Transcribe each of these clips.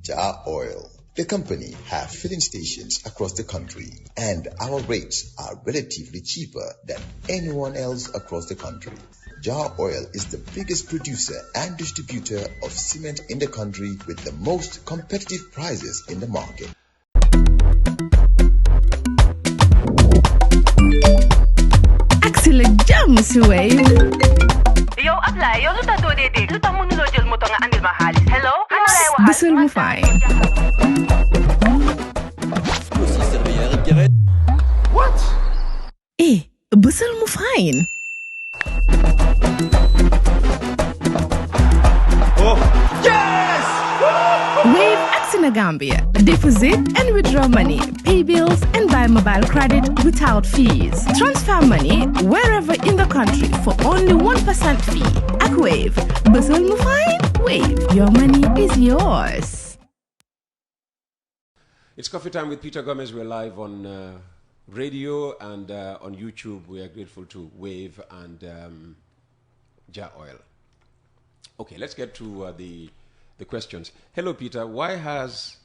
Jar Oil. The company have filling stations across the country, and our rates are relatively cheaper than anyone else across the country. Jar Oil is the biggest producer and distributor of cement in the country with the most competitive prices in the market. Excellent jams, Wave. Yo, apply. Yo, luta do de. Luta mo nulo jël moto nga andil ma xaalis. Hello? Bustle mu fine. What? Bustle mu fine. Oh, yes! Wave Axina Gambia. Deposit and withdraw money, pay bills and buy mobile credit without fees. Transfer money wherever in the country for only 1% fee. At Wave. Bustle mu fine. Wave. Your money is yours. It's coffee time with Peter Gomez. We're live on radio and on YouTube. We are grateful to Wave and Jar Oil. Okay, let's get to the questions. Hello, Peter. Why has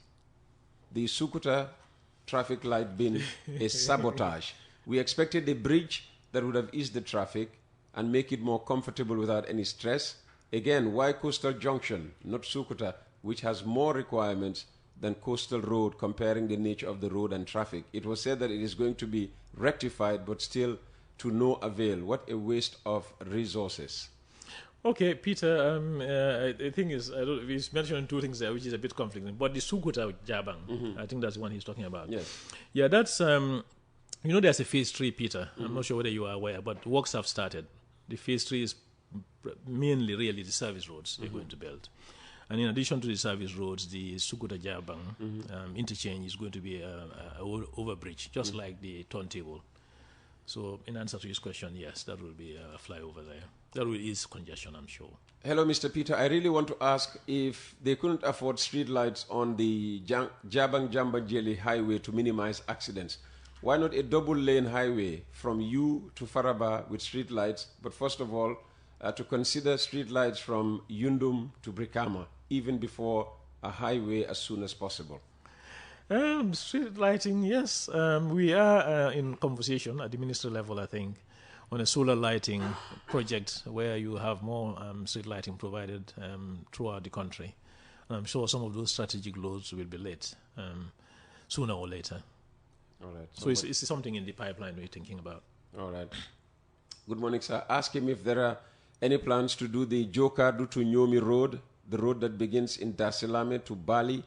the Sukuta traffic light been a sabotage? We expected a bridge that would have eased the traffic and make it more comfortable without any stress. Again, why Coastal Junction, not Sukuta, which has more requirements than Coastal Road, comparing the nature of the road and traffic? It was said that it is going to be rectified, but still to no avail. What a waste of resources. Okay, Peter, the thing is, he's mentioned two things there, which is a bit conflicting. But the Sukuta Jabang, I think that's the one he's talking about. Yes. Yeah, that's, there's a phase 3, Peter. I'm not sure whether you are aware, but works have started. The phase 3 is mainly really the service roads they're going to build. And in addition to the service roads, the Sukuta Jabang interchange is going to be a overbridge, just like the turntable. So in answer to his question, yes, that will be a flyover there. That will ease congestion, I'm sure. Hello, Mr. Peter. I really want to ask if they couldn't afford street lights on the Jabang Jambajeli highway to minimize accidents. Why not a double-lane highway from you to Faraba with street lights, but first of all, to consider street lights from Yundum to Brikama, even before a highway as soon as possible? Street lighting, yes. We are in conversation at the ministry level, I think, on a solar lighting project where you have more street lighting provided throughout the country. And I'm sure some of those strategic loads will be lit sooner or later. All right. So it's something in the pipeline we're thinking about. All right. Good morning, sir. Ask him if there are any plans to do the Jokadu to Nyomi Road, the road that begins in Dasilame to Bali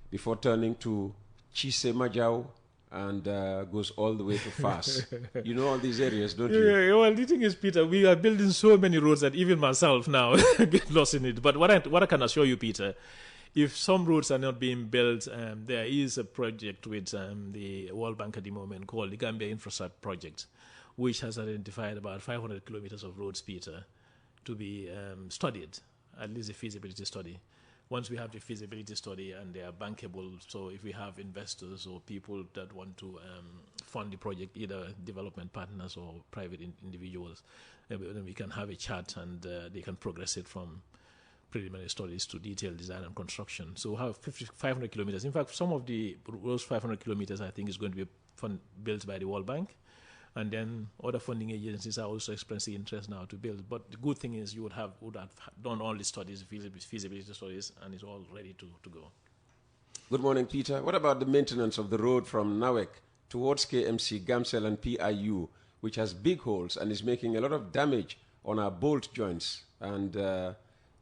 before turning to Chise Majau and goes all the way to Fas. You know all these areas, don't you? Yeah, well, the thing is, Peter, we are building so many roads that even myself now get lost in it. But what I can assure you, Peter, if some roads are not being built, there is a project with the World Bank at the moment called the Gambia Infrastructure Project, which has identified about 500 kilometers of roads, Peter, to be studied, at least a feasibility study. Once we have the feasibility study and they are bankable, so if we have investors or people that want to fund the project, either development partners or private individuals, then we can have a chat and they can progress it from preliminary studies to detailed design and construction. So we have 500 kilometers. In fact, some of those 500 kilometers, I think, is going to be built by the World Bank. And then other funding agencies are also expressing interest now to build. But the good thing is you would have done all the studies, feasibility studies, and it's all ready to go. Good morning, Peter. What about the maintenance of the road from Nawek towards KMC, Gamsel, and PIU, which has big holes and is making a lot of damage on our bolt joints, and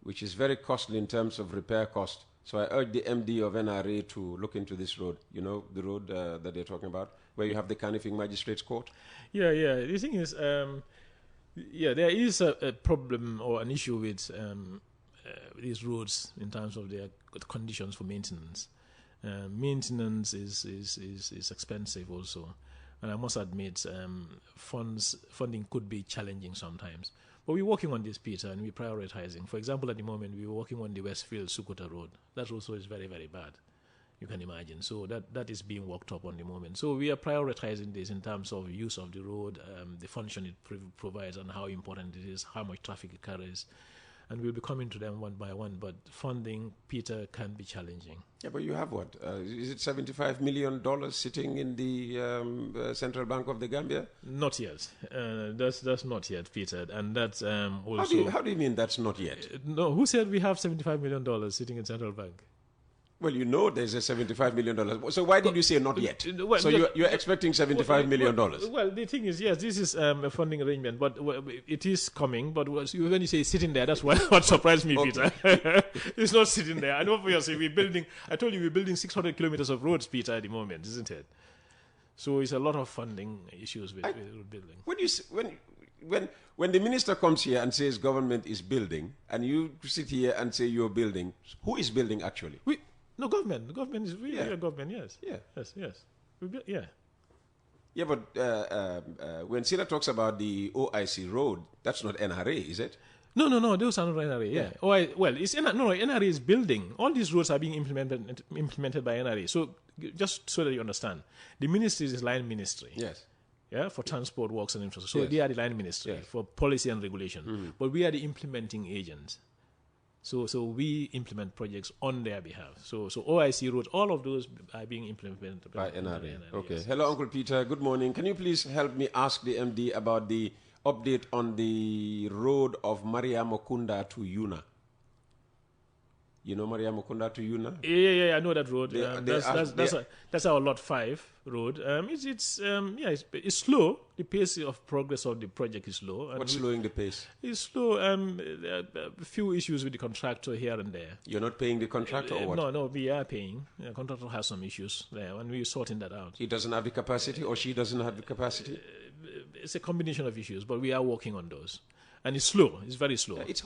which is very costly in terms of repair cost? So I urge the MD of NRA to look into this road. You know, the road that they're talking about, where you have the Canifing Magistrates Court? Yeah. The thing is, there is a problem or an issue with these roads in terms of their conditions for maintenance. Maintenance is expensive also. And I must admit, funding could be challenging sometimes. But we're working on this, Peter, and we're prioritizing. For example, at the moment, we're working on the Westfield Sukuta Road. That also is very, very bad, you can imagine. So that is being worked up on the moment. So we are prioritizing this in terms of use of the road, the function it provides and how important it is, how much traffic it carries. and we'll be coming to them one by one. But funding, Peter, can be challenging. Yeah, but you have what? Is it $75 million sitting in the Central Bank of the Gambia? Not yet. That's not yet, Peter. And that's also... How do you mean that's not yet? No, who said we have $75 million sitting in Central Bank? Well, you know there's a $75 million. So why did you say not yet? Well, so you're expecting $75 million? Well, the thing is, yes, this is a funding arrangement, but it is coming. But when you say sitting there, that's what surprised me, Peter. It's not sitting there. And obviously, I told you we're building 600 kilometers of roads, Peter, at the moment, isn't it? So it's a lot of funding issues with road building. When the minister comes here and says government is building, and you sit here and say you're building, who is building actually? No, government. The government is really a government, yes. Yeah. Yes. Yeah, but when Sila talks about the OIC road, that's not NRA, is it? No, those are not NRA, yeah. NRA is building. All these roads are being implemented by NRA. So, just so that you understand, the ministry is line ministry. Yes. Yeah, for transport, works and infrastructure. So, they are the line ministry for policy and regulation. Mm-hmm. But we are the implementing agents. So we implement projects on their behalf. So OIC roads, all of those are being implemented by NRA. Okay. Yes. Hello, Uncle Peter. Good morning. Can you please help me ask the MD about the update on the road of Maria Mokunda to Yuna? You know Maria Mokunda to Yuna? Yeah, I know that road. That's our Lot 5 road. It's slow. The pace of progress of the project is slow. And what's slowing the pace? It's slow. There are a few issues with the contractor here and there. You're not paying the contractor or what? No, we are paying. The contractor has some issues there, and we're sorting that out. He doesn't have the capacity, or she doesn't have the capacity? It's a combination of issues, but we are working on those. And it's slow. It's very slow. It's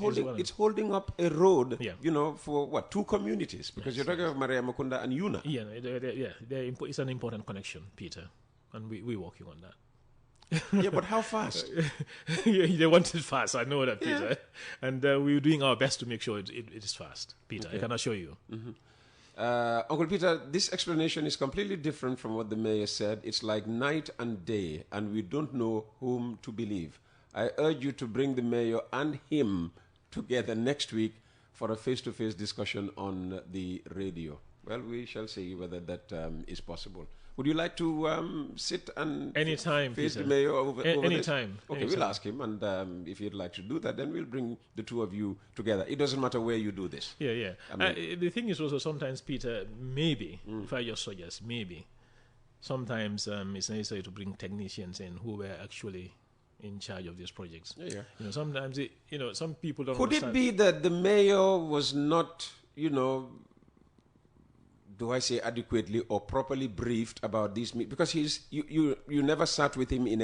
holding up a road, for what, 2 communities? Because you're talking about Maria Mokunda and Yuna. It's an important connection, Peter, and we're working on that. Yeah, but how fast? They want it fast. I know that, Peter, and we're doing our best to make sure it is fast, Peter. Okay. I can assure you. Mm-hmm. Uncle Peter, this explanation is completely different from what the mayor said. It's like night and day, and we don't know whom to believe. I urge you to bring the mayor and him together next week for a face-to-face discussion on the radio. Well, we shall see whether that is possible. Would you like to sit and face Peter. The mayor over anytime. Okay, we'll ask him, and if you'd like to do that, then we'll bring the two of you together. It doesn't matter where you do this. Yeah. The thing is also sometimes, Peter, maybe, if I just suggest, maybe, sometimes it's necessary to bring technicians in who were actually in charge of these projects. Yeah. Sometimes, some people don't Could understand. it be that the mayor was not, do I say adequately or properly briefed about these because you never sat with him in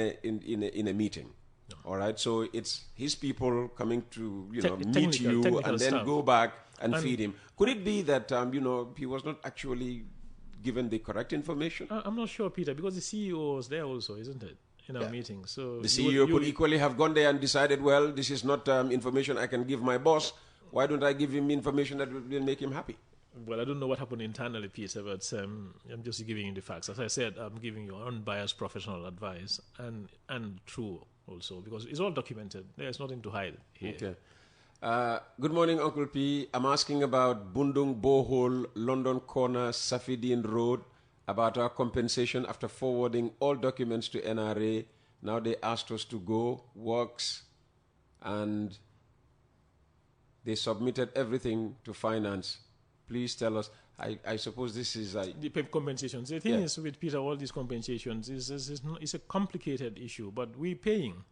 a meeting. No. All right, so it's his people coming to meet you and then staff. Go back and feed him. Could it be that he was not actually given the correct information? I'm not sure, Peter, because the CEO was there also, isn't it? In our meeting. So the CEO could equally have gone there and decided, well, this is not information I can give my boss. Why don't I give him information that will make him happy? Well, I don't know what happened internally, Peter, but I'm just giving you the facts. As I said, I'm giving you unbiased professional advice and true also, because it's all documented. There's nothing to hide here. Okay. Good morning, Uncle P. I'm asking about Bundung Bohol, London Corner, Safidin Road, about our compensation after forwarding all documents to NRA. Now they asked us to go, works, and they submitted everything to finance. Please tell us. I suppose this is... the compensations. The thing is with Peter, all these compensations is a complicated issue, but we're paying.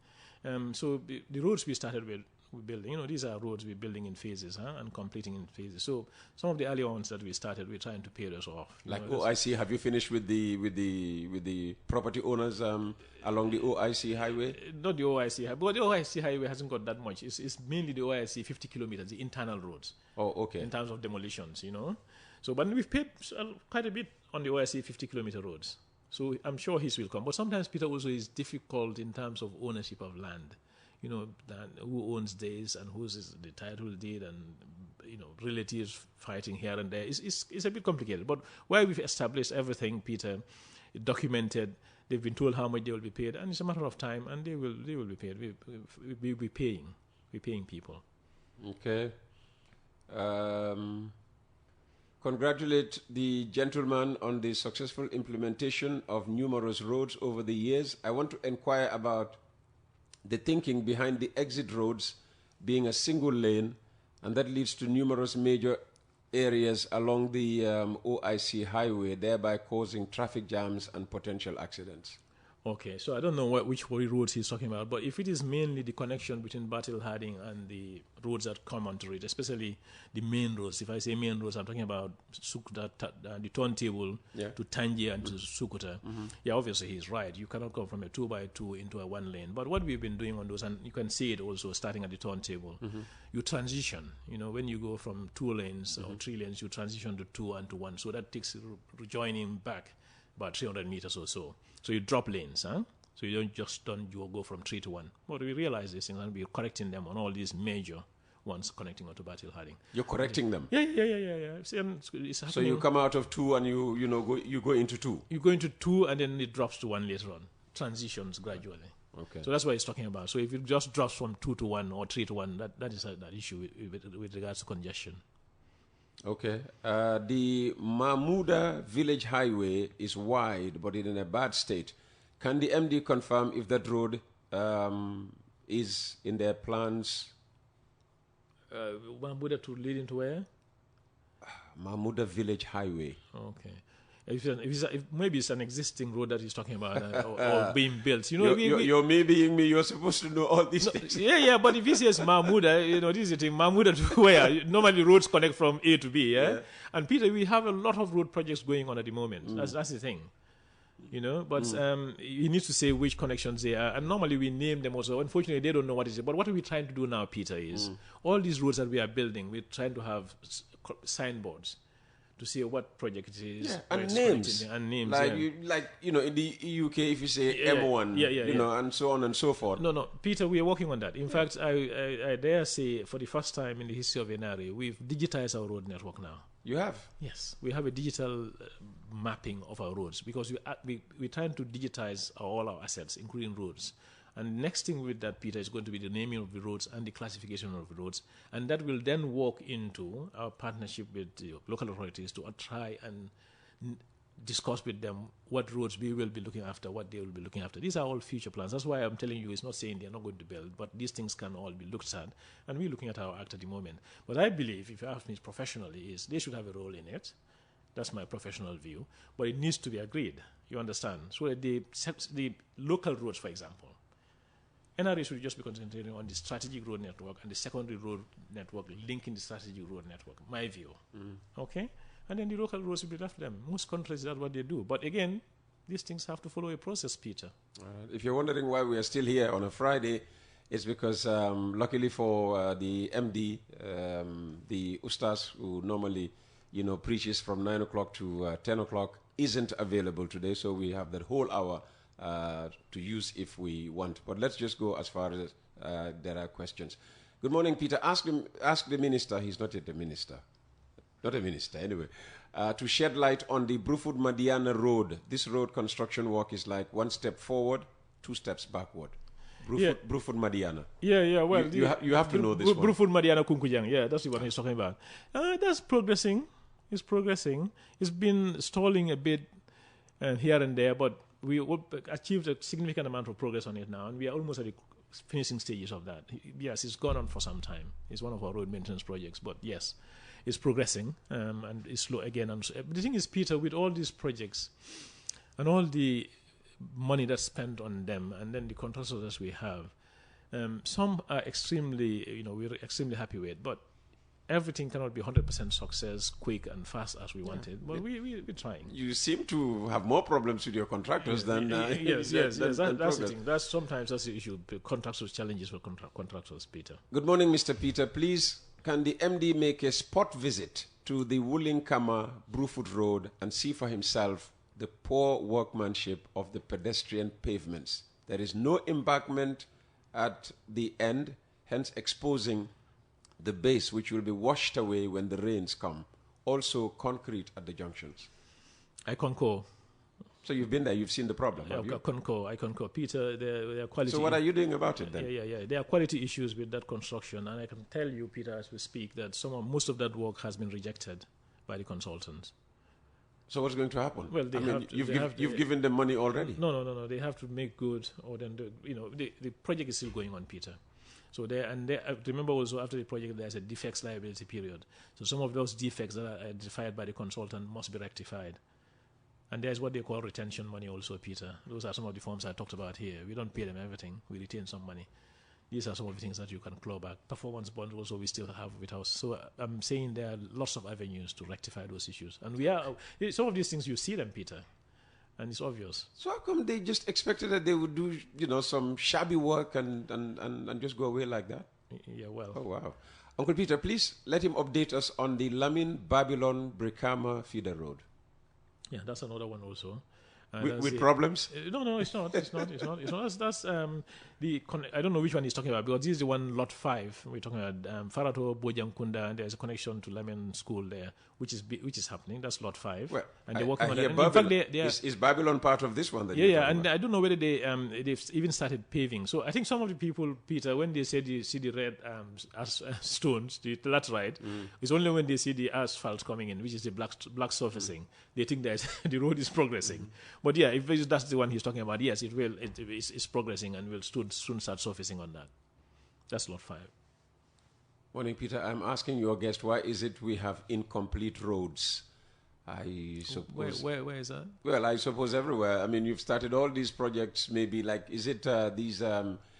So the roads we started with building, these are roads we're building in phases and completing in phases. So some of the earlier ones that we started, we're trying to pay those off. Like OIC, have you finished with the property owners along the OIC highway? Not the OIC highway, but the OIC highway hasn't got that much. It's mainly the OIC 50 kilometers, the internal roads. Oh, okay. In terms of demolitions, So, but we've paid quite a bit on the OIC 50-kilometer roads. So I'm sure his will come. But sometimes, Peter, also is difficult in terms of ownership of land. Who owns this and who's the title deed and, relatives fighting here and there. It's a bit complicated. But where we've established everything, Peter, documented, they've been told how much they will be paid, and it's a matter of time, and they will be paid. We're paying people. Okay. Congratulate the gentleman on the successful implementation of numerous roads over the years. I want to inquire about the thinking behind the exit roads being a single lane, and that leads to numerous major areas along the OIC highway, thereby causing traffic jams and potential accidents. Okay, so I don't know which roads he's talking about, but if it is mainly the connection between Battle Harding and the roads that come onto it, especially the main roads. If I say main roads, I'm talking about Sukuta, the turntable to Tangier and to Sukuta. Yeah, obviously he's right. You cannot go from a 2x2 into a one lane. But what we've been doing on those, and you can see it also starting at the turntable, you transition. You know, when you go from 2 lanes or 3 lanes, you transition to 2 and to 1. So that takes rejoining back about 300 meters or so. So you drop lanes, huh? So you go from 3 to 1. But we realize these things and we're correcting them on all these major ones connecting onto Battle Harding. You're correcting them? Yeah. It's happening. So you come out of 2 and you go into 2? You go into 2 and then it drops to 1 later on. Transitions gradually. Okay. So that's what he's talking about. So if it just drops from 2 to 1 or 3 to 1, that is that issue with regards to congestion. Okay. The Mahmuda Village Highway is wide, but in a bad state. Can the MD confirm if that road is in their plans? Mahmuda to lead into where? Mahmuda Village Highway. Okay. If maybe it's an existing road that he's talking about or being built. You know, you're maybeing me. You're supposed to know all these things. Yeah. But if he says Mahmuda, this is the thing. Mahmuda to where? Normally roads connect from A to B. Yeah. And Peter, we have a lot of road projects going on at the moment. That's the thing. But you need to say which connections they are. And normally we name them also. Unfortunately, they don't know what it is. But what are we trying to do now, Peter, is all these roads that we are building, we're trying to have signboards to see what project it is. And names. And names. Like in the UK, if you say M1, and so on and so forth. No, Peter, we are working on that. In fact, I dare say for the first time in the history of NRA, we've digitized our road network now. You have? Yes, we have a digital mapping of our roads because we're trying to digitize all our assets, including roads. And next thing with that, Peter, is going to be the naming of the roads and the classification of the roads. And that will then walk into our partnership with the local authorities to try and discuss with them what roads we will be looking after, what they will be looking after. These are all future plans. That's why I'm telling you, it's not saying they're not going to build, but these things can all be looked at. And we're looking at our act at the moment. But I believe, if you ask me professionally, is they should have a role in it. That's my professional view. But it needs to be agreed. You understand? So the local roads, for example, NRA should just be concentrating on the strategic road network and the secondary road network linking the strategic road network, my view. Okay? And then the local roads will be left to them. Most countries, that's what they do. But again, these things have to follow a process, Peter. If you're wondering why we are still here on a Friday, it's because luckily for the MD, the Ustaz, who normally preaches from 9 o'clock to 10 o'clock, isn't available today. So we have that whole hour to use if we want. But let's just go as far as there are questions. Good morning, Peter. Ask the minister. He's not yet the minister. Not a minister, anyway. To shed light on the Bruford-Madiana Road. This road construction work is like 1 step forward, 2 steps backward. Bruford-Madiana. Yeah. Well, you have to know this one. Bruford-Madiana Kunkujang. Yeah, that's the one he's talking about. That's progressing. It's progressing. It's been stalling a bit here and there, but we achieved a significant amount of progress on it now, and we are almost at the finishing stages of that. Yes, it's gone on for some time. It's one of our road maintenance projects, but yes, it's progressing, and it's slow again. And the thing is, Peter, with all these projects and all the money that's spent on them, and then the contractors that we have, some are extremely, we're extremely happy with, but everything cannot be 100% success, quick and fast as we wanted. But we're trying. You seem to have more problems with your contractors than yes. That's the thing. Sometimes that's the issue. Contractors challenges for contractors, Peter. Good morning, Mr. Peter. Please, can the MD make a spot visit to the Woolinkama Bruford Road and see for himself the poor workmanship of the pedestrian pavements? There is no embankment at the end, hence exposing the base, which will be washed away when the rains come. Also, concrete at the junctions. I concur. So you've been there, you've seen the problem, have you? I concur. Peter, there are quality... So what are you doing about it then? Yeah. There are quality issues with that construction, and I can tell you, Peter, as we speak, that most of that work has been rejected by the consultants. So what's going to happen? Well, you've given them money already. No. They have to make good, or then the project is still going on, Peter. So remember also after the project there's a defects liability period. So some of those defects that are identified by the consultant must be rectified. And there's what they call retention money also, Peter. Those are some of the forms I talked about here. We don't pay them everything. We retain some money. These are some of the things that you can claw back. Performance bond also we still have with us. So I'm saying there are lots of avenues to rectify those issues. And some of these things you see them, Peter, and it's obvious. So how come they just expected that they would do, some shabby work and just go away like that? Yeah, well. Oh, wow. Uncle Peter, please let him update us on the Lamin Babylon Brikama feeder road. Yeah, that's another one also. With problems? No, it's not. That's I don't know which one he's talking about, because this is the one, lot 5. We're talking about Farato, Bojankunda, and there's a connection to Lemon School there, which is happening. That's lot 5. Well, and they're working on it. In fact, is Babylon part of this one? Yeah, and I don't know whether they've even started paving. So I think some of the people, Peter, when they say they see the red stones, the laterite, it's only when they see the asphalt coming in, which is the black surfacing, they think that the road is progressing. But yeah, if that's the one he's talking about, yes, it will. It's progressing and will soon start surfacing on that. That's lot 5. Morning, Peter. I'm asking your guest, why is it we have incomplete roads? I suppose. Where is that? Well, I suppose everywhere. I mean, you've started all these projects. Maybe is it these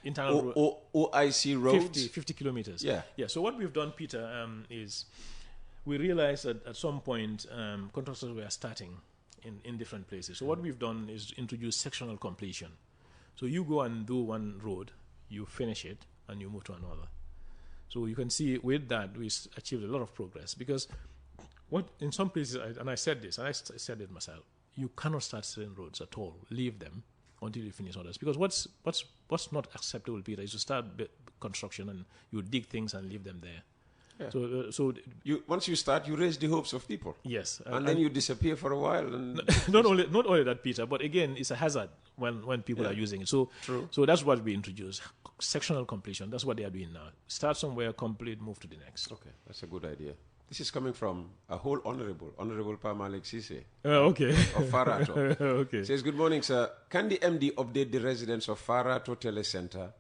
internal OIC roads? 50 kilometers. Yeah. So what we've done, Peter, is we realized that at some point contractors were starting in different places. So what we've done is introduce sectional completion. So you go and do one road, you finish it, and you move to another. So you can see with that we achieved a lot of progress, because in some places, and I said this, and I said it myself, you cannot start certain roads at all. Leave them until you finish others. Because what's not acceptable, Peter, is to start construction and you dig things and leave them there. Yeah. So once you start, you raise the hopes of people. Yes, and then you disappear for a while. And not only that, Peter, but again, it's a hazard when people are using it. So true. So that's what we introduced. Sectional completion. That's what they are doing now. Start somewhere, complete, move to the next. Okay, that's a good idea. This is coming from a whole honorable Pamalik Sise. Okay. Of Farato. Okay. Says, good morning, sir. Can the MD update the residents of Farato Telecenter,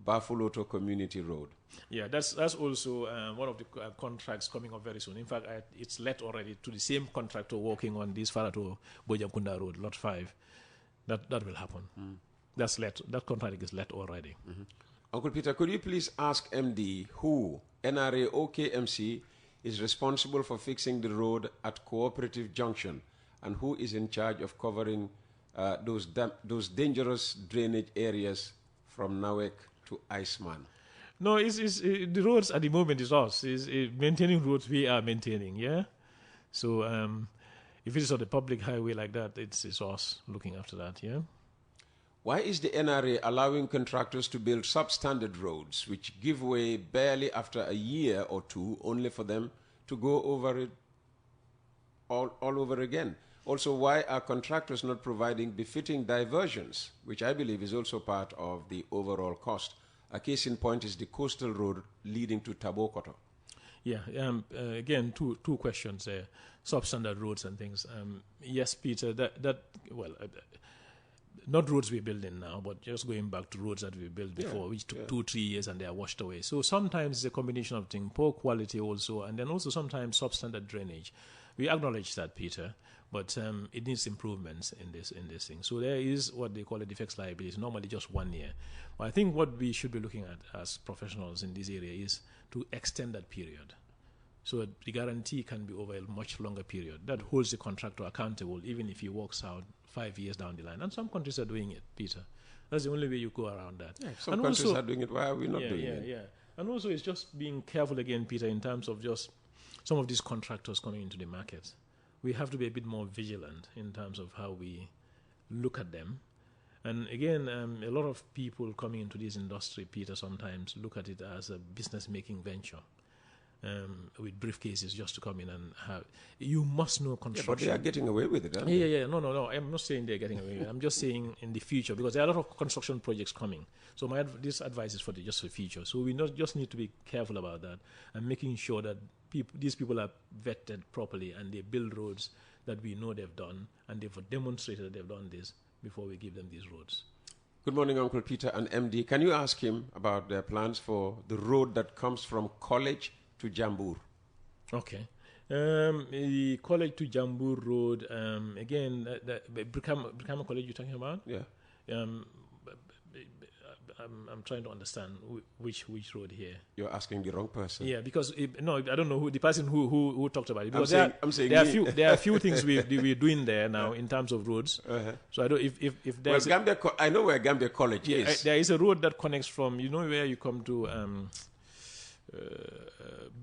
Bafuloto Community Road? Yeah, that's also one of the contracts coming up very soon. In fact, it's let already to the same contractor working on this Farato Bojankunda Road, lot 5. That will happen. That's let. That contract is let already. Mm-hmm. Uncle Peter, could you please ask MD who, NRA or KMC, is responsible for fixing the road at Cooperative Junction, and who is in charge of covering those dangerous drainage areas from Nawek to Iceman? No, the roads at the moment is us. Maintaining roads we are maintaining, yeah? So if it is on the public highway like that, it's us looking after that, yeah? Why is the NRA allowing contractors to build substandard roads, which give way barely after a year or two, only for them to go over it all over again? Also, why are contractors not providing befitting diversions, which I believe is also part of the overall cost? A case in point is the coastal road leading to Tabokoto. Yeah, again, two questions there. Substandard roads and things. Yes, Peter, not roads we're building now, but just going back to roads that we built before, which took 2-3 years and they are washed away. So sometimes it's a combination of things, poor quality also, and then also sometimes substandard drainage. We acknowledge that, Peter, but it needs improvements in this thing. So there is what they call a defects liability, normally just 1 year. But I think what we should be looking at as professionals in this area is to extend that period. So the guarantee can be over a much longer period. That holds the contractor accountable, even if he walks out 5 years down the line. And some countries are doing it, Peter. That's the only way you go around that. Yeah, some countries are doing it. Why are we not doing it? Yeah. And also it's just being careful again, Peter, in terms of just some of these contractors coming into the market. We have to be a bit more vigilant in terms of how we look at them. And again, a lot of people coming into this industry, Peter, sometimes look at it as a business-making venture. with briefcases just to come in and have. You must know construction. But they are getting away with it, aren't they? Yeah. No. I'm not saying they're getting away with it. I'm just saying in the future, because there are a lot of construction projects coming. So this advice is for just the future. So we just need to be careful about that and making sure that these people are vetted properly and they build roads that we know they've done and they've demonstrated that they've done this before we give them these roads. Good morning, Uncle Peter and MD. Can you ask him about their plans for the road that comes from College to Jambur? Okay. The College to Jambur Road, again, Brikama College you're talking about? Yeah. I'm trying to understand which road here. You're asking the wrong person. Yeah, because I don't know who the person who talked about it. Because I'm saying there are a few things we're doing there now in terms of roads. So I don't if there's I know where Gambia College is. There is a road that connects from where you come to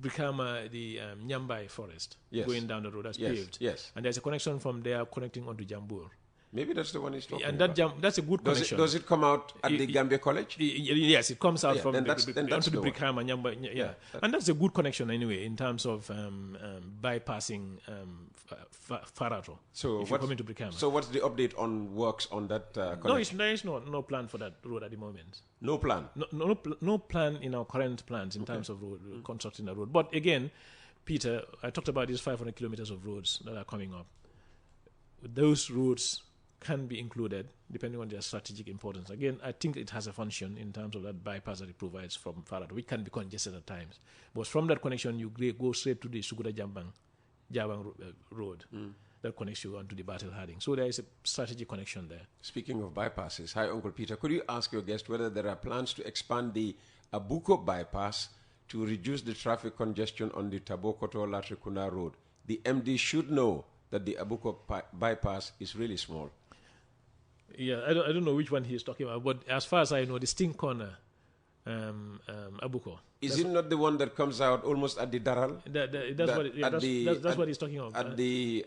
Brikama, the Nyambai forest, going down the road that's paved. Yes. And there's a connection from there connecting onto Jambur. Maybe that's the one he's talking about. And that's a good connection. Does it come out at the Gambia College? Yes, it comes out from onto the Brikama, Nyambai. And that's a good connection anyway in terms of bypassing Farato. So if you come into Brikama. So what's the update on works on that connection? There is no plan for that road at the moment. No plan? No plan in our current plans in terms of constructing a road. But again, Peter, I talked about these 500 kilometers of roads that are coming up. Those roads can be included depending on their strategic importance. Again, I think it has a function in terms of that bypass that it provides from Farato, which can be congested at times. But from that connection, you go straight to the Sukuta Jabang road that connects you onto the Battle Harding. So there is a strategic connection there. Speaking of bypasses, hi Uncle Peter, could you ask your guest whether there are plans to expand the Abuko bypass to reduce the traffic congestion on the Tabokoto-Latrikuna road? The MD should know that the Abuko bypass is really small. Yeah, I don't know which one he's talking about, but as far as I know, the Sting Corner, Abuko. Is it not the one that comes out almost at the Daral? That's what he's talking about. At the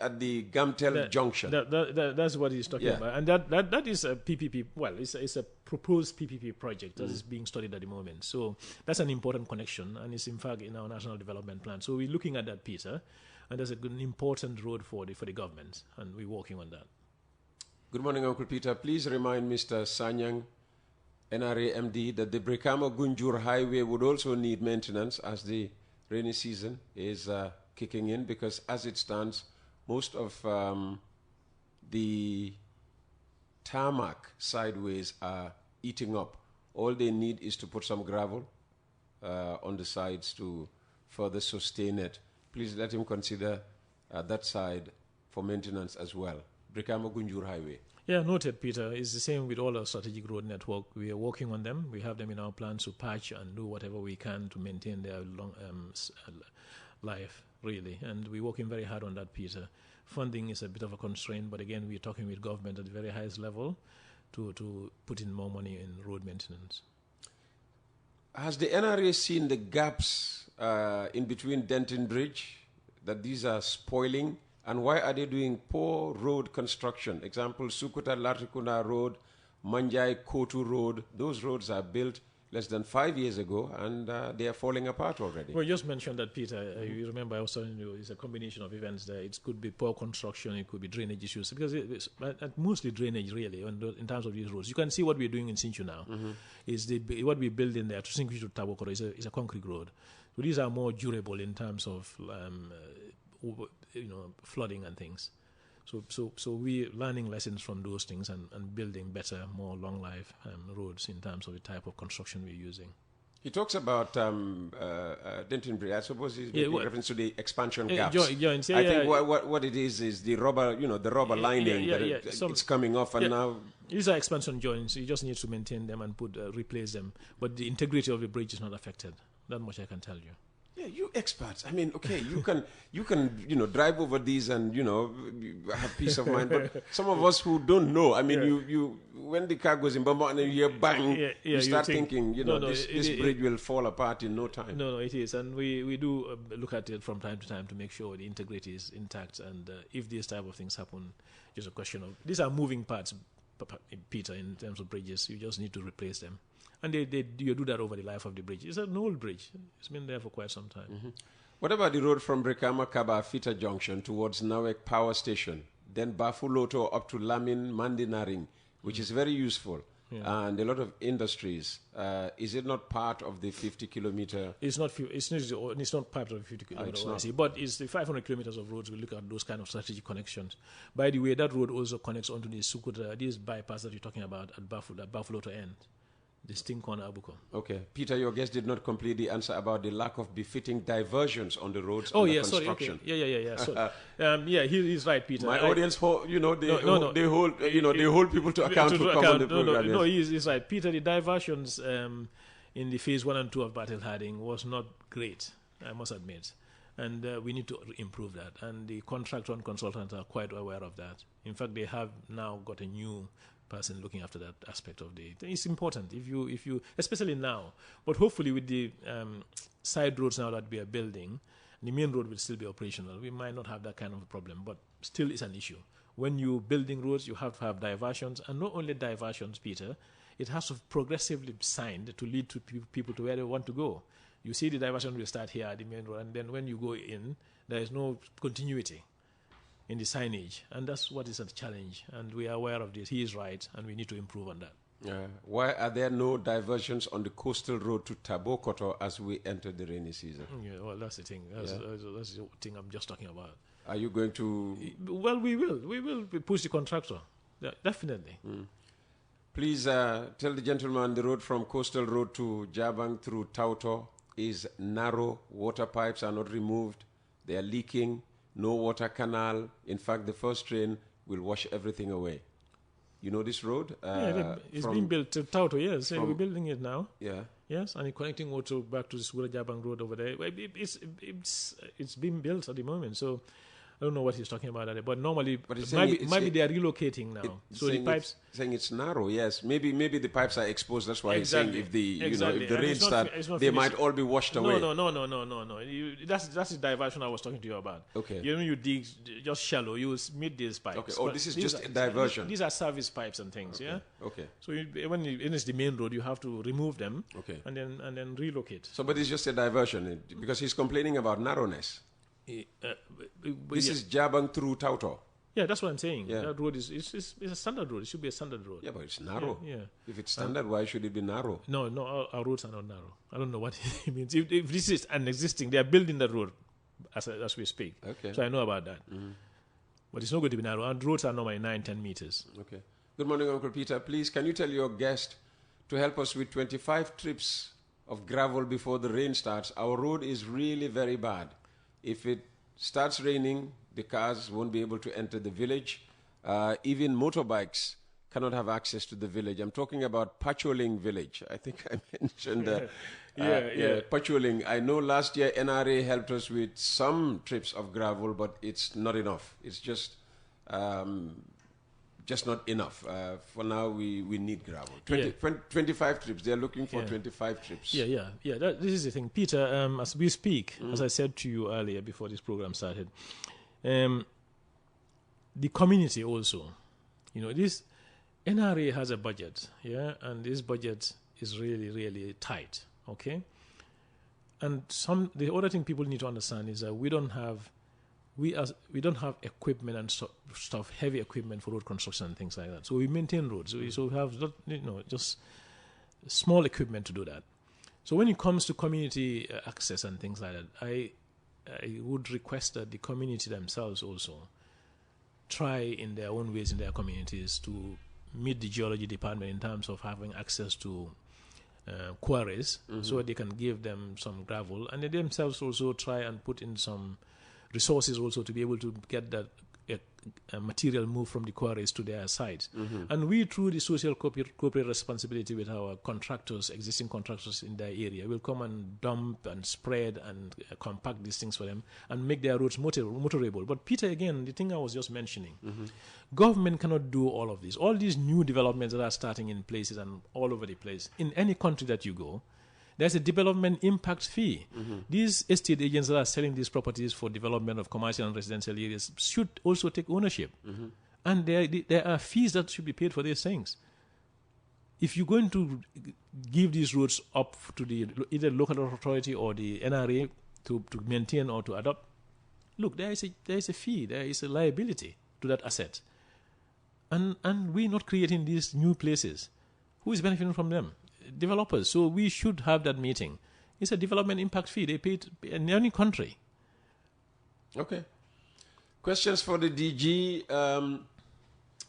Gamtel junction. That's what he's talking about, and that is a PPP. Well, it's a proposed PPP project that is being studied at the moment. So that's an important connection, and it's in fact in our national development plan. So we're looking at that, Peter, and that's an important road for the government, and we're working on that. Good morning, Uncle Peter. Please remind Mr. Sanyang, NRA MD, that the Brikama-Gunjur highway would also need maintenance as the rainy season is kicking in, because as it stands, most of the tarmac sideways are eating up. All they need is to put some gravel on the sides to further sustain it. Please let him consider that side for maintenance as well. Brikama-Gunjur highway. Yeah, noted, Peter. It's the same with all our strategic road network. We are working on them. We have them in our plans to patch and do whatever we can to maintain their long life, really. And we're working very hard on that, Peter. Funding is a bit of a constraint, but again, we're talking with government at the very highest level to put in more money in road maintenance. Has the NRA seen the gaps in between Denton Bridge, that these are spoiling? And why are they doing poor road construction? Example, Sukuta Latrikuna Road, Manjai Kotu Road. Those roads are built less than 5 years ago, and they are falling apart already. Well, you just mentioned that, Peter. You remember I was telling you it's a combination of events there. It could be poor construction, it could be drainage issues, because it's mostly drainage, really, in terms of these roads. You can see what we're doing in Sinchu now. Is what we build in there to Sinchu to Tabokoro is a concrete road. So these are more durable in terms of flooding and things. So we're learning lessons from those things and building better, more long life roads in terms of the type of construction we're using. He talks about Denton Bridge. I suppose he's making reference to the expansion gaps. I think what it is the rubber, the rubber lining it's coming off, and now these are expansion joints. You just need to maintain them and replace them. But the integrity of the bridge is not affected. That much I can tell you. Yeah, you experts. I mean, okay, you can drive over these and have peace of mind. But some of us who don't know, I mean, you when the car goes in Bamba and you hear bang, you start thinking, this bridge will fall apart in no time. No, it is, and we do look at it from time to time to make sure the integrity is intact. And if these type of things happen, just a question of these are moving parts, Peter, in terms of bridges. You just need to replace them. And you do that over the life of the bridge. It's an old bridge. It's been there for quite some time. What about the road from Brikama Kaba Fita Junction towards Nawek Power Station, then Bafuloto up to Lamin Mandinaring, which is very useful, and a lot of industries? Is it not part of the 50-kilometer? It's not part of the 50 kilometers, but it's the 500 kilometers of roads. We look at those kind of strategic connections. By the way, that road also connects onto the Sukuta, this bypass that you're talking about at Bafuloto end. This thing called Abuko. Okay. Peter, your guest did not complete the answer about the lack of befitting diversions on the roads under construction. Sorry. Okay. Yeah. So, he's right, Peter. My audience, they hold people to account for the program. No, he's right. Peter, the diversions in the phase 1 and 2 of Battle Harding was not great, I must admit. And we need to improve that. And the contractor and consultants are quite aware of that. In fact, they have now got a new person looking after that aspect of it's important if you especially now, but hopefully with the side roads now that we are building, the main road will still be operational. We might not have that kind of a problem, but still it's an issue. When you're building roads, you have to have diversions, and not only diversions, Peter, it has to progressively signed to lead to people to where they want to go. You see, the diversion will start here at the main road, and then when you go in, there is no continuity in the signage, and that's what is a challenge, and we are aware of this. He is right, and we need to improve on that. Why are there no diversions on the coastal road to Tabokoto as we enter the rainy season? Yeah, well, that's the thing. That's the thing I'm just talking about. Are you going to... Well, we will push the contractor, definitely. Please tell the gentleman the road from coastal road to Jabang through Tauto is narrow. Water pipes are not removed. They are leaking. No water canal. In fact, the first rain will wash everything away. You know this road? It's being built to Tauto, yes. We're building it now. Yeah. Yes, and connecting water back to the Sula Jabang Road over there. It's being built at the moment, so I don't know what he's talking about, but normally, maybe they are relocating now. So the pipes saying it's narrow. Yes, maybe the pipes are exposed. That's why he's saying if the if the rain start, they might all be washed away. No. That's the diversion I was talking to you about. Okay. You dig just shallow, you will meet these pipes. Okay. Oh, this is just a diversion. These are service pipes and things. Okay. Yeah. Okay. So when it's the main road, you have to remove them. Okay. And then relocate. So, but it's just a diversion because he's complaining about narrowness. This is Jabang through Tauto. Yeah, that's what I'm saying. Yeah. That road is a standard road. It should be a standard road. Yeah, but it's narrow. Yeah. If it's standard, why should it be narrow? No, our roads are not narrow. I don't know what it means. If this is an existing, they are building that road as we speak. Okay. So I know about that. Mm-hmm. But it's not going to be narrow. Our roads are normally 9-10 meters. Okay. Good morning, Uncle Peter. Please, can you tell your guest to help us with 25 trips of gravel before the rain starts? Our road is really very bad. If it starts raining, the cars won't be able to enter the village. Even motorbikes cannot have access to the village. I'm talking about Pacholing village. I think I mentioned Pacholing. I know last year NRA helped us with some trips of gravel, but it's not enough. It's just not enough. For now, we need gravel. 25 trips. They're looking for 25 trips. Yeah. This is the thing. Peter, as we speak, as I said to you earlier before this program started, the community also, this NRA has a budget, and this budget is really, really tight, okay? And the other thing people need to understand is that we don't have equipment and stuff, heavy equipment for road construction and things like that. So we maintain roads. So we have just small equipment to do that. So when it comes to community access and things like that, I would request that the community themselves also try in their own ways in their communities to meet the geology department in terms of having access to quarries, so they can give them some gravel, and they themselves also try and put in some resources also to be able to get that material moved from the quarries to their sites. And we, through the social corporate responsibility with our contractors, existing contractors in their area, will come and dump and spread and compact these things for them and make their roads motorable. But Peter, again, the thing I was just mentioning, government cannot do all of this. All these new developments that are starting in places and all over the place, in any country that you go, there's a development impact fee. These estate agents that are selling these properties for development of commercial and residential areas should also take ownership. And there are fees that should be paid for these things. If you're going to give these roads up to the either local authority or the NRA to maintain or to adopt, look, there is a fee, there is a liability to that asset. And we're not creating these new places. Who is benefiting from them? Developers. So we should have that meeting. It's a development impact fee. They pay it in any country. Okay. Questions for the DG.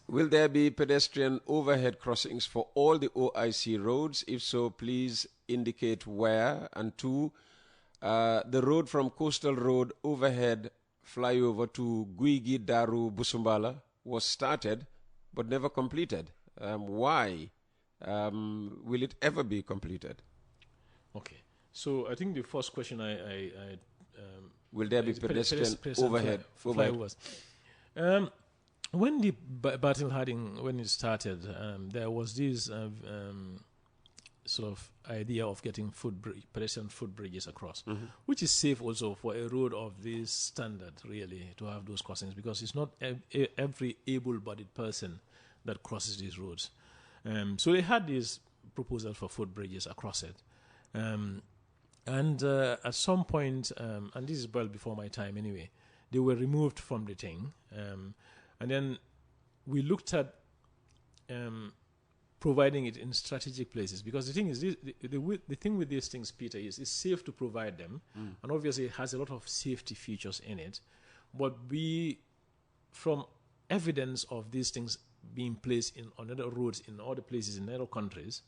Will there be pedestrian overhead crossings for all the OIC roads? If so, please indicate where. And 2, the road from Coastal Road overhead flyover to Guigi Daru Busumbala was started but never completed. Why? Will it ever be completed? Okay. So I think the first question will there be pedestrian overhead flyovers? When the Battle Harding, when it started, there was this sort of idea of getting pedestrian footbridges across, which is safe also for a road of this standard, really, to have those crossings, because it's not every able-bodied person that crosses these roads. So they had this proposal for footbridges across it. And at some point, and this is well before my time anyway, they were removed from the thing. And then we looked at providing it in strategic places, because the thing is, the thing with these things, Peter, is it's safe to provide them, and obviously it has a lot of safety features in it. But from evidence of these things being placed on other roads in other places in other countries,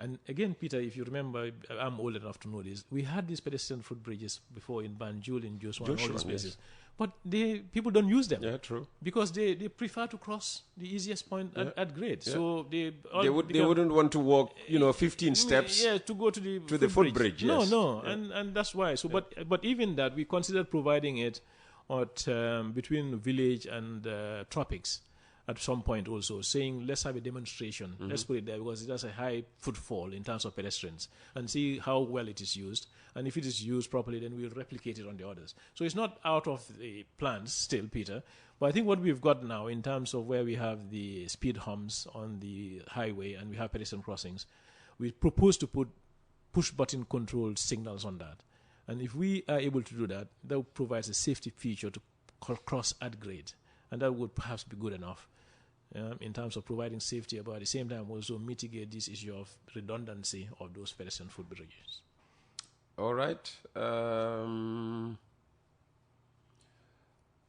and again, Peter, if you remember, I'm old enough to know this, we had these pedestrian footbridges before in Banjul, in Joshua, and all these places. Yes. But people don't use them. Yeah, true. Because they prefer to cross the easiest point at grade. Yeah. So they wouldn't want to walk, 15 steps. Yeah, to go to the footbridge. Yes. No, yeah. and that's why. So, but even that, we considered providing it at between village and tropics at some point also, saying let's have a demonstration. Let's put it there, because it has a high footfall in terms of pedestrians, and see how well it is used. And if it is used properly, then we'll replicate it on the others. So it's not out of the plans still, Peter. But I think what we've got now in terms of where we have the speed humps on the highway and we have pedestrian crossings, we propose to put push-button controlled signals on that. And if we are able to do that, that provides a safety feature to cross at grade. And that would perhaps be good enough in terms of providing safety, but at the same time also mitigate this issue of redundancy of those pedestrian footbridges. All right.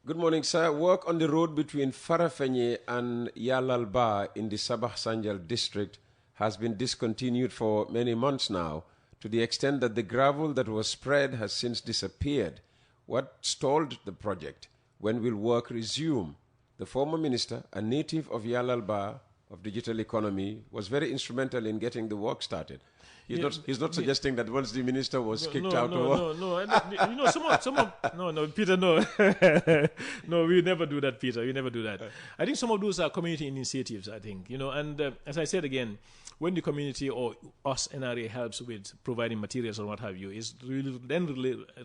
Good morning, sir. Work on the road between Farafenye and Yalalba in the Sabah Sanjal district has been discontinued for many months now, to the extent that the gravel that was spread has since disappeared. What stalled the project? When will work resume? The former minister, a native of Yalalba of digital economy, was very instrumental in getting the work started. He's not suggesting that once the minister was kicked out. No, Peter, no. No, we never do that, Peter. We never do that. I think some of those are community initiatives, I think, and as I said again, when the community or us, NRA, helps with providing materials or what have you, is really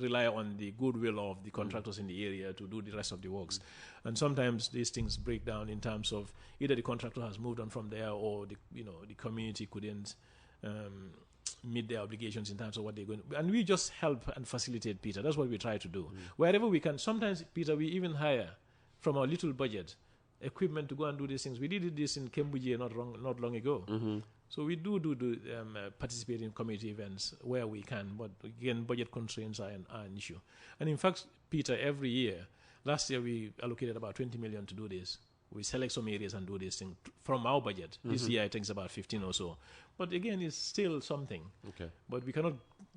rely on the goodwill of the contractors in the area to do the rest of the works. And sometimes these things break down in terms of either the contractor has moved on from there, or the community couldn't meet their obligations in terms of what they're going to. And we just help and facilitate, Peter. That's what we try to do. Wherever we can. Sometimes, Peter, we even hire from our little budget equipment to go and do these things. We did this in Cambodia not long ago. So we do participate in community events where we can, but again, budget constraints are an issue. And in fact, Peter, every year, last year we allocated about 20 million to do this. We select some areas and do this thing from our budget. This year I think it's about 15 or so. But again, it's still something. Okay. But we cannot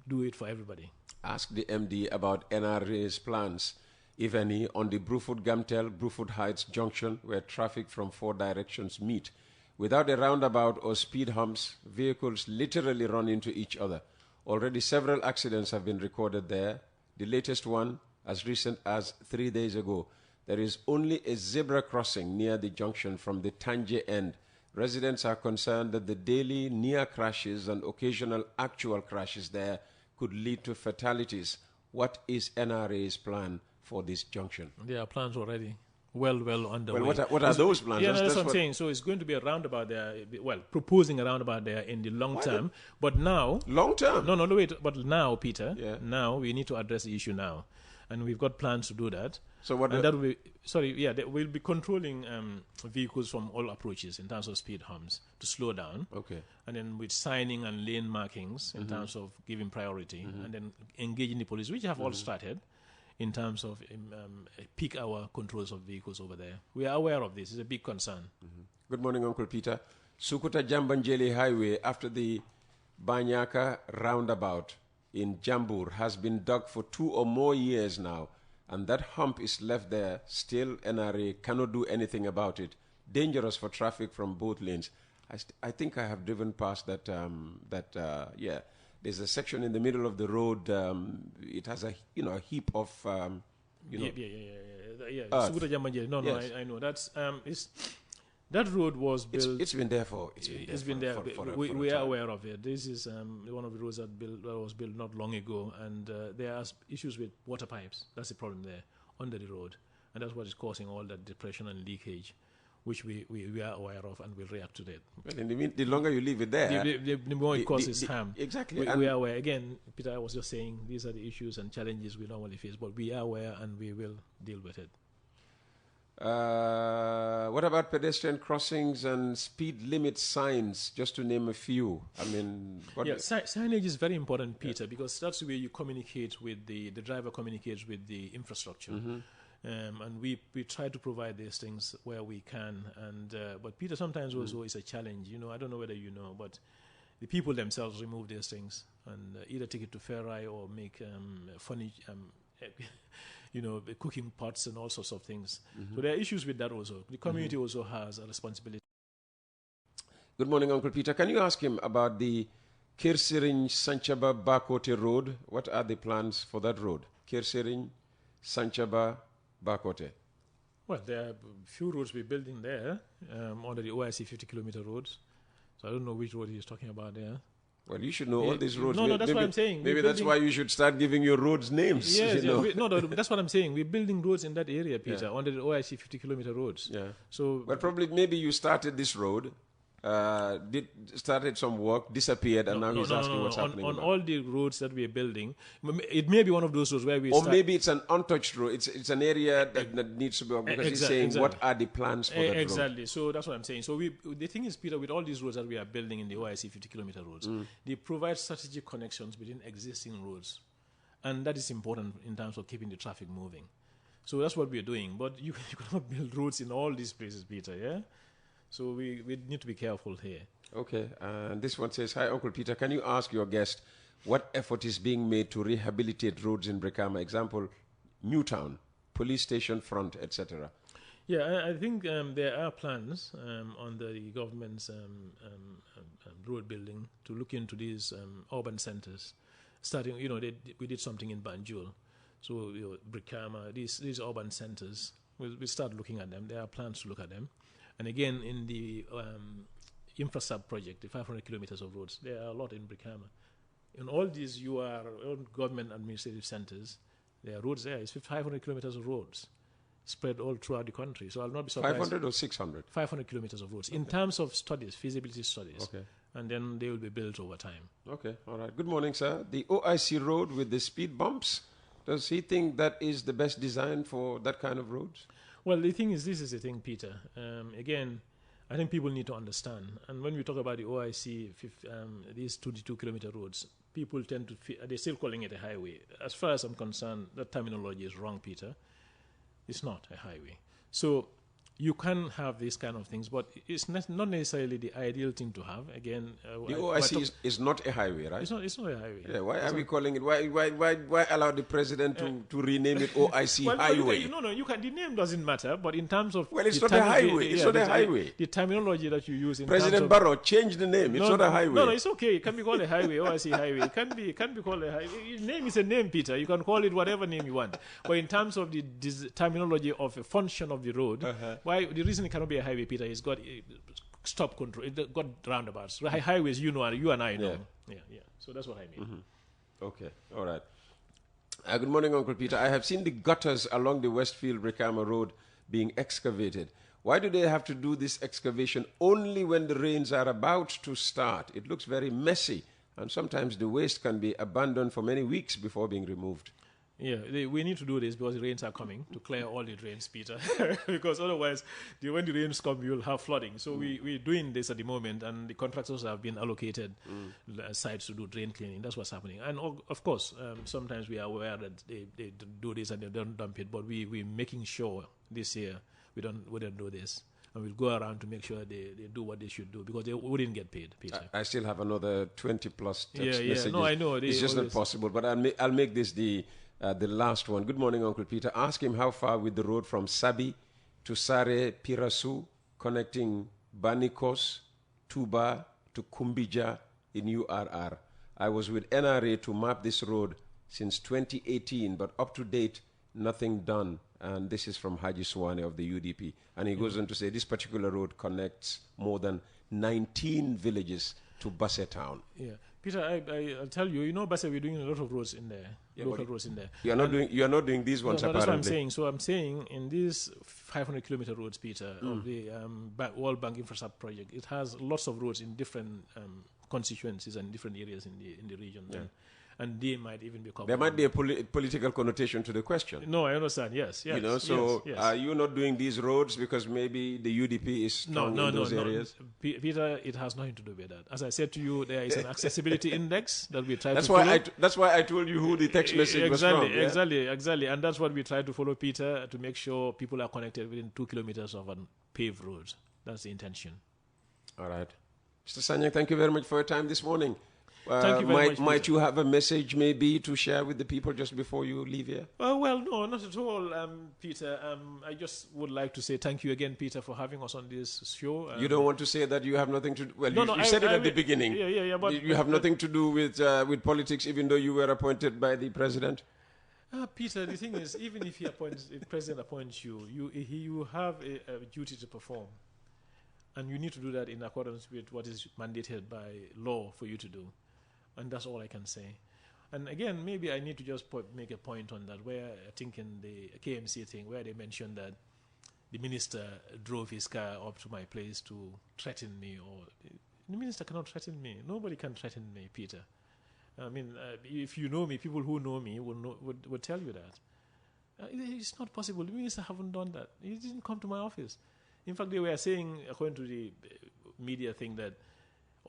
do it for everybody. Ask the MD about NRA's plans, if any, on the Brufut Heights junction, where traffic from 4 directions meet. Without a roundabout or speed humps, vehicles literally run into each other. Already several accidents have been recorded there. The latest one, as recent as 3 days ago. There is only a zebra crossing near the junction from the Tanje end. Residents are concerned that the daily near crashes and occasional actual crashes there could lead to fatalities. What is NRA's plan for this junction? There are plans already. well underway. Well, what are those plans? Yeah, that's what I'm saying. So it's going to be a roundabout there. Well, proposing a roundabout there in the long term. But now, long term. No, wait. But now, Peter, Yeah. now we need to address the issue now, and we've got plans to do that. So what? And that will be we'll be controlling vehicles from all approaches in terms of speed humps to slow down. Okay. And then with signing and lane markings in terms of giving priority, and then engaging the police, which have all started. In terms of peak hour controls of vehicles over there. We are aware of this. It's a big concern. Good morning, Uncle Peter. Sukuta Jambanjeli Highway after the Banyaka roundabout in Jambur has been dug for 2 or more years now, and that hump is left there still. NRA cannot do anything about it. Dangerous for traffic from both lanes. I think I have driven past that, yeah. There's a section in the middle of the road. It has a heap of Yeah. Sukuta Jambanjeli. No, Yes. I know. That's that road was built. It's been there for. It's been there. We are aware of it. This is one of the roads that was built not long ago, and there are issues with water pipes. That's the problem there under the road, and that's what is causing all that depression and leakage, which we are aware of and will react to that. Well, the longer you leave it there, the more it causes harm. Exactly. We are aware. Again, Peter, I was just saying these are the issues and challenges we normally face, but we are aware and we will deal with it. What about pedestrian crossings and speed limit signs, just to name a few? I mean, signage is very important, Peter, because that's where you communicate with the driver communicates with the infrastructure. And we try to provide these things where we can. And but Peter, sometimes also is a challenge. I don't know whether you know, but the people themselves remove these things and either take it to Ferrari or make funny, cooking pots and all sorts of things. So there are issues with that also. The community also has a responsibility. Good morning, Uncle Peter. Can you ask him about the Kirsiring Sanchaba Bakote Road? What are the plans for that road? Kirsiring Sanchaba Bakote. Well, there are a few roads we're building there under the OIC 50-kilometer roads. So I don't know which road he's talking about there. Well, you should know all these roads. No, that's what I'm saying. Maybe that's why you should start giving your roads names. Yes, that's what I'm saying. We're building roads in that area, Peter, under the OIC 50-kilometer roads. Yeah. So, well, probably maybe you started this road, started some work, disappeared, and now he's asking what's happening. On all the roads that we're building, it may be one of those roads where we maybe it's an untouched road. It's an area that needs to be worked, because he's saying, what are the plans for that road? Exactly. So that's what I'm saying. So the thing is, Peter, with all these roads that we are building in the OIC 50-kilometer roads, they provide strategic connections between existing roads. And that is important in terms of keeping the traffic moving. So that's what we're doing. But you cannot build roads in all these places, Peter, yeah? So we need to be careful here. Okay. And this one says, hi, Uncle Peter, can you ask your guest what effort is being made to rehabilitate roads in Brikama? Example, Newtown, police station front, etc. Yeah, I think there are plans on the government's road building to look into these urban centers. Starting, we did something in Banjul. So, Brikama, these urban centers, we'll start looking at them. There are plans to look at them. And again, in the InfraSub project, the 500 kilometers of roads, there are a lot in Brikama. In all these government administrative centers, there are roads there. It's 500 kilometers of roads spread all throughout the country. So I'll not be surprised. 500 or 600? 500 kilometers of roads. Okay. In terms of studies, feasibility studies. Okay. And then they will be built over time. Okay, all right. Good morning, sir. The OIC road with the speed bumps, does he think that is the best design for that kind of roads? Well, the thing is, this is the thing, Peter. Again, I think people need to understand. And when we talk about the OIC, these 22-kilometer roads, people tend to they're still calling it a highway. As far as I'm concerned, that terminology is wrong, Peter. It's not a highway. So you can have these kind of things, but it's not necessarily the ideal thing to have. Again, the OIC is not a highway, right? It's not a highway. Yeah, why are we calling it? Why allow the president to rename it OIC highway? You can. The name doesn't matter, but in terms of it's not a highway. It's not a highway. The terminology that you use in President Barrow changed the name. It's not a highway. No, it's okay. It can be called a highway. OIC highway. It can be called a highway. Name is a name, Peter. You can call it whatever name you want. But in terms of the terminology of a function of the road, why the reason it cannot be a highway, Peter, it's got stop control. It got roundabouts. Highways, you and I know. Yeah. So that's what I mean. Mm-hmm. Okay, all right. Good morning, Uncle Peter. I have seen the gutters along the Westfield Brikama Road being excavated. Why do they have to do this excavation only when the rains are about to start? It looks very messy, and sometimes the waste can be abandoned for many weeks before being removed. Yeah, we need to do this because the rains are coming to clear all the drains, Peter. Because otherwise, when the rains come, you'll have flooding. So we're doing this at the moment, and the contractors have been allocated sites to do drain cleaning. That's what's happening. And of course, sometimes we are aware that they do this and they don't dump it, but we're making sure this year we don't do this. And we'll go around to make sure they do what they should do, because they wouldn't get paid, Peter. I still have another 20 plus text yeah. messages. No, I know. It's just not possible, but I'll make this the last one. Good morning, Uncle Peter. Ask him how far with the road from Sabi to Sare Pirasu, connecting Banikos, Tuba to Kumbija in URR. I was with NRA to map this road since 2018, but up to date, nothing done. And this is from Haji Swane of the UDP. And he goes on to say this particular road connects more than 19 villages to Basse town. Yeah. Peter, I'll tell you, Basse, we're doing a lot of roads in there, local roads in there. You are not doing these ones, no, apparently. That's what I'm saying. So I'm saying in these 500-kilometer roads, Peter, of the World Bank Infrastructure Project, it has lots of roads in different constituencies and different areas in the region. Yeah. And they might even be covered. There might be a political connotation to the question. No, I understand. Yes. So yes. Are you not doing these roads because maybe the UDP is strong in those areas? Peter, it has nothing to do with that. As I said to you, there is an accessibility index that we try to follow. follow. That's why I told you who the text message was from. Exactly. And that's what we try to follow, Peter, to make sure people are connected within 2 kilometers of a paved road. That's the intention. All right. Mr. Sanyang, thank you very much for your time this morning. Thank you very much, might you have a message maybe to share with the people just before you leave here? Well, no, not at all, Peter. I just would like to say thank you again, Peter, for having us on this show. You don't want to say that you have nothing to do... Well, you said it at the beginning. Yeah, but... You have nothing to do with politics, even though you were appointed by the president? Peter, the thing is, even if the president appoints you have a duty to perform. And you need to do that in accordance with what is mandated by law for you to do. And that's all I can say. And again, maybe I need to just make a point on that, where I think in the KMC thing, where they mentioned that the minister drove his car up to my place to threaten me. Or the minister cannot threaten me. Nobody can threaten me, Peter. I mean, if you know me, people who know me would tell you that. It's not possible. The minister haven't done that. He didn't come to my office. In fact, they were saying, according to the media thing, that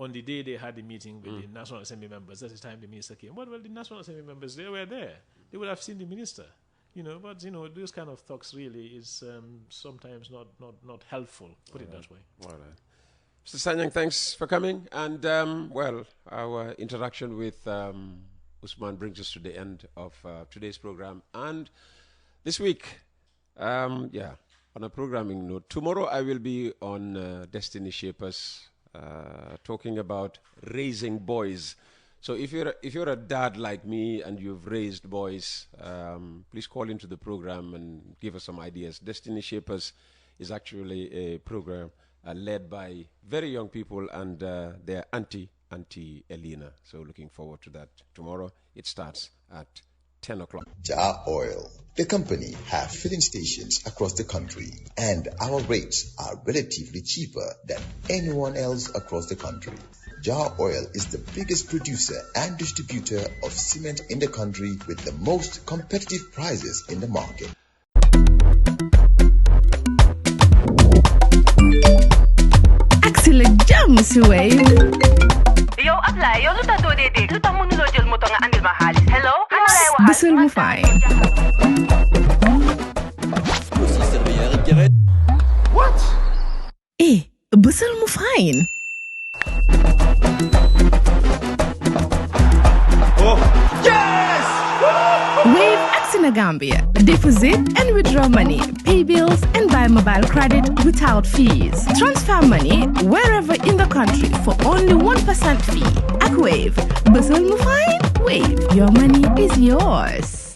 on the day they had the meeting with the National Assembly members, that's the time the minister came. Well, the National Assembly members, they were there. They would have seen the minister, But those kind of talks really is sometimes not helpful. Put it that way. All right, Mr. Sanyang, thanks for coming. And our interaction with Usman brings us to the end of today's program and this week. On a programming note, tomorrow I will be on Destiny Shapers. Talking about raising boys. So if you're a dad like me and you've raised boys, please call into the program and give us some ideas. Destiny Shapers is actually a program led by very young people, and they're Auntie Elena. So looking forward to that tomorrow. It starts at 10 o'clock. Jar Oil, the company, have filling stations across the country, and our rates are relatively cheaper than anyone else across the country. Jar Oil is the biggest producer and distributor of cement in the country with the most competitive prices in the market. Axel James Wave. Yo, apply. Yo, luta to dede. Luta mo nulo jël moto nga andil ma xaalis. Hello? Bisul mu fay. What? Bisul mu fine. Oh, yes! Wave Axina Gambia. Deposit and withdraw money, pay bills and buy mobile credit without fees. Transfer money wherever in the country for only 1% fee. At Wave. Bisul mu fine? Wave. Your money is yours.